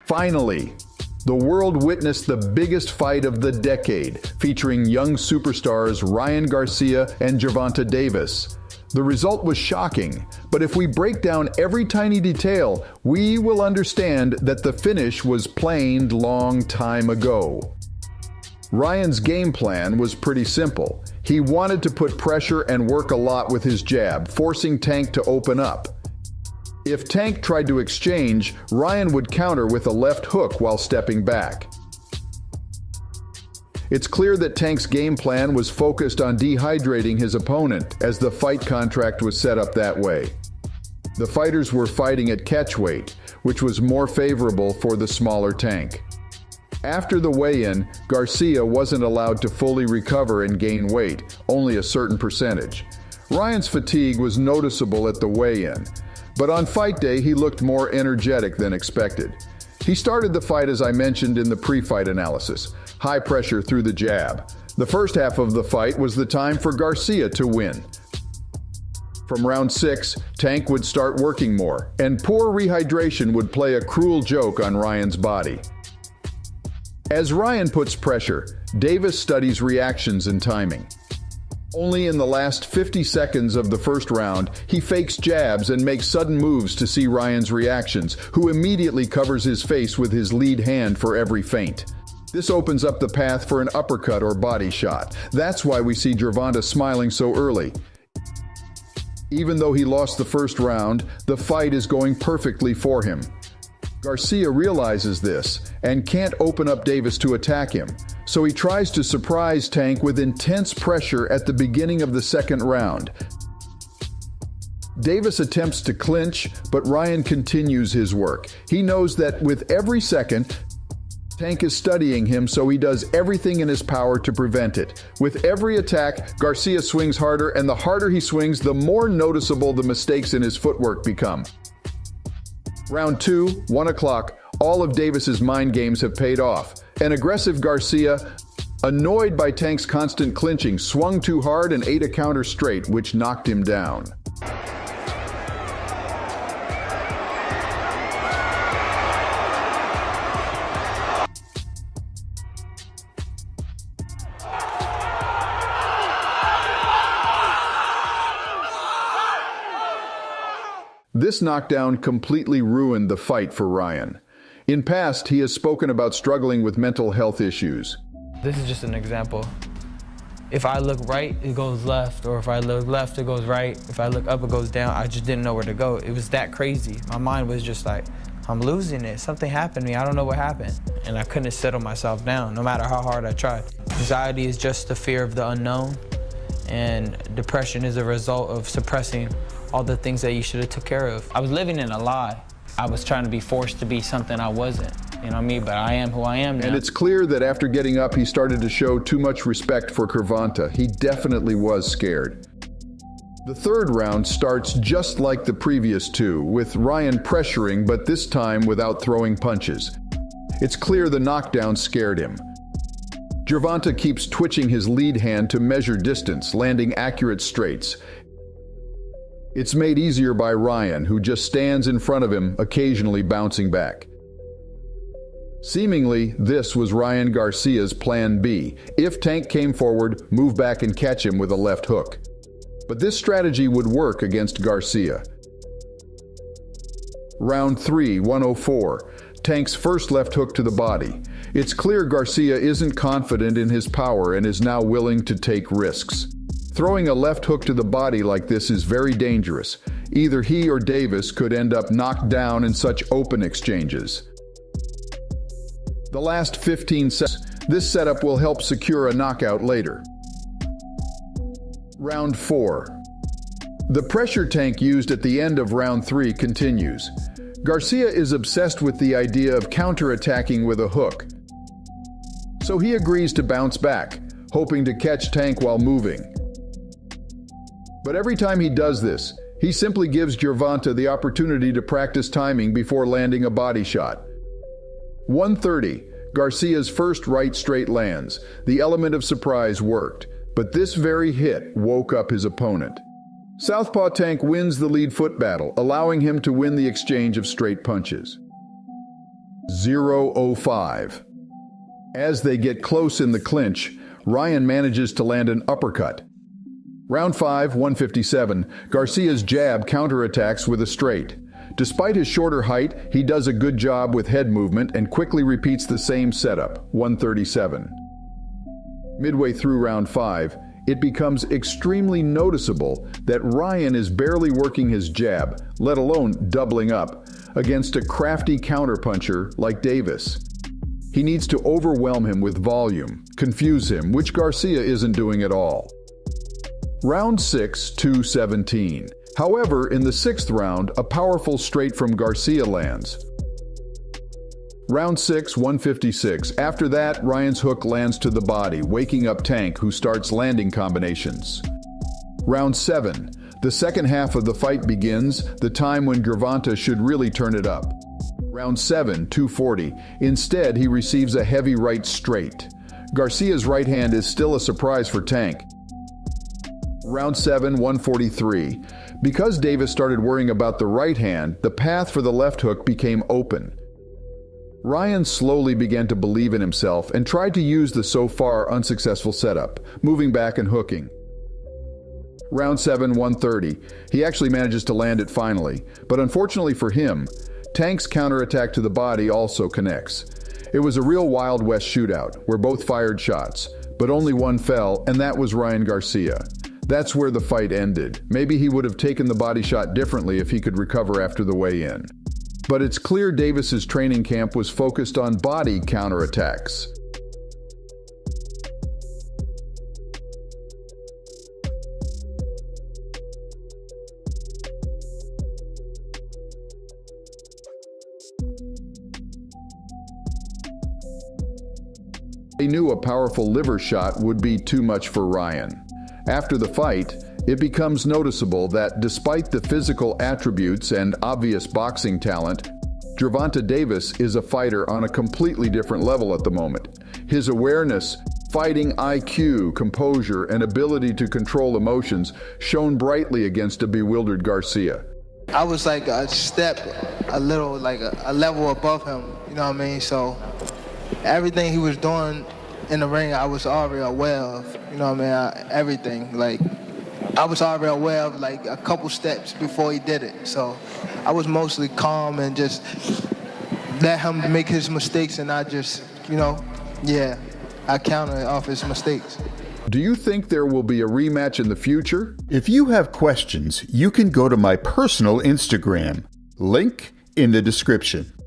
Finally, the world witnessed the biggest fight of the decade, featuring young superstars Ryan Garcia and Gervonta Devis. The result was shocking, but if we break down every tiny detail, we will understand that the finish was planned long time ago. Ryan's game plan was pretty simple. He wanted to put pressure and work a lot with his jab, forcing Tank to open up. If Tank tried to exchange, Ryan would counter with a left hook while stepping back. It's clear that Tank's game plan was focused on dehydrating his opponent, as the fight contract was set up that way. The fighters were fighting at catchweight, which was more favorable for the smaller Tank. After the weigh-in, Garcia wasn't allowed to fully recover and gain weight, only a certain percentage. Ryan's fatigue was noticeable at the weigh-in, but on fight day he looked more energetic than expected. He started the fight as I mentioned in the pre-fight analysis, high pressure through the jab. The first half of the fight was the time for Garcia to win. From round 6, Tank would start working more, and poor rehydration would play a cruel joke on Ryan's body. As Ryan puts pressure, Devis studies reactions and timing. Only in the last 50 seconds of the first round, he fakes jabs and makes sudden moves to see Ryan's reactions, who immediately covers his face with his lead hand for every feint. This opens up the path for an uppercut or body shot. That's why we see Gervonta smiling so early. Even though he lost the first round, the fight is going perfectly for him. Garcia realizes this and can't open up Devis to attack him, so he tries to surprise Tank with intense pressure at the beginning of the second round. Devis attempts to clinch, but Ryan continues his work. He knows that with every second, Tank is studying him, so he does everything in his power to prevent it. With every attack, Garcia swings harder, and the harder he swings, the more noticeable the mistakes in his footwork become. Round 2, 1 o'clock, all of Devis's mind games have paid off. An aggressive Garcia, annoyed by Tank's constant clinching, swung too hard and ate a counter straight, which knocked him down. This knockdown completely ruined the fight for Ryan. In past, he has spoken about struggling with mental health issues. This is just an example. If I look right, it goes left, or if I look left, it goes right. If I look up, it goes down. I just didn't know where to go. It was that crazy. My mind was just like, I'm losing it. Something happened to me. I don't know what happened. And I couldn't settle myself down, no matter how hard I tried. Anxiety is just the fear of the unknown, and depression is a result of suppressing all the things that you should have took care of. I was living in a lie. I was trying to be forced to be something I wasn't, you know what I mean? But I am who I am now. And it's clear that after getting up, he started to show too much respect for Gervonta. He definitely was scared. The third round starts just like the previous two, with Ryan pressuring, but this time without throwing punches. It's clear the knockdown scared him. Gervonta keeps twitching his lead hand to measure distance, landing accurate straights. It's made easier by Ryan, who just stands in front of him, occasionally bouncing back. Seemingly, this was Ryan Garcia's plan B. If Tank came forward, move back and catch him with a left hook. But this strategy would work against Garcia. Round 3, 104. Tank's first left hook to the body. It's clear Garcia isn't confident in his power and is now willing to take risks. Throwing a left hook to the body like this is very dangerous. Either he or Devis could end up knocked down in such open exchanges. The last 15 seconds, this setup will help secure a knockout later. Round 4. The pressure Tank used at the end of round 3 continues. Garcia is obsessed with the idea of counterattacking with a hook. So he agrees to bounce back, hoping to catch Tank while moving. But every time he does this, he simply gives Gervonta the opportunity to practice timing before landing a body shot. 130, Garcia's first right straight lands. The element of surprise worked, but this very hit woke up his opponent. Southpaw Tank wins the lead foot battle, allowing him to win the exchange of straight punches. 0-0-5. As they get close in the clinch, Ryan manages to land an uppercut. Round 5, 157, Garcia's jab counterattacks with a straight. Despite his shorter height, he does a good job with head movement and quickly repeats the same setup, 137. Midway through round 5, it becomes extremely noticeable that Ryan is barely working his jab, let alone doubling up, against a crafty counterpuncher like Devis. He needs to overwhelm him with volume, confuse him, which Garcia isn't doing at all. Round 6, 2-17. However, in the 6th round, a powerful straight from Garcia lands. Round 6, 156. After that, Ryan's hook lands to the body, waking up Tank, who starts landing combinations. Round 7. The second half of the fight begins, the time when Gervonta should really turn it up. Round 7, 240. Instead, he receives a heavy right straight. Garcia's right hand is still a surprise for Tank. Round 7, 143. Because Devis started worrying about the right hand, the path for the left hook became open. Ryan slowly began to believe in himself and tried to use the so far unsuccessful setup, moving back and hooking. Round 7, 130. He actually manages to land it finally, but unfortunately for him, Tank's counterattack to the body also connects. It was a real Wild West shootout, where both fired shots, but only one fell, and that was Ryan Garcia. That's where the fight ended. Maybe he would have taken the body shot differently if he could recover after the weigh-in. But it's clear Devis's training camp was focused on body counterattacks. They knew a powerful liver shot would be too much for Ryan. After the fight, it becomes noticeable that despite the physical attributes and obvious boxing talent, Gervonta Devis is a fighter on a completely different level at the moment. His awareness, fighting IQ, composure, and ability to control emotions shone brightly against a bewildered Garcia. I was like a step, a little, like a level above him, you know what I mean? So everything he was doing in the ring, I was already aware of, you know what I mean? Everything, like, I was already aware of like a couple steps before he did it. So I was mostly calm and just let him make his mistakes, and I just, I counted off his mistakes. Do you think there will be a rematch in the future? If you have questions, you can go to my personal Instagram. Link in the description.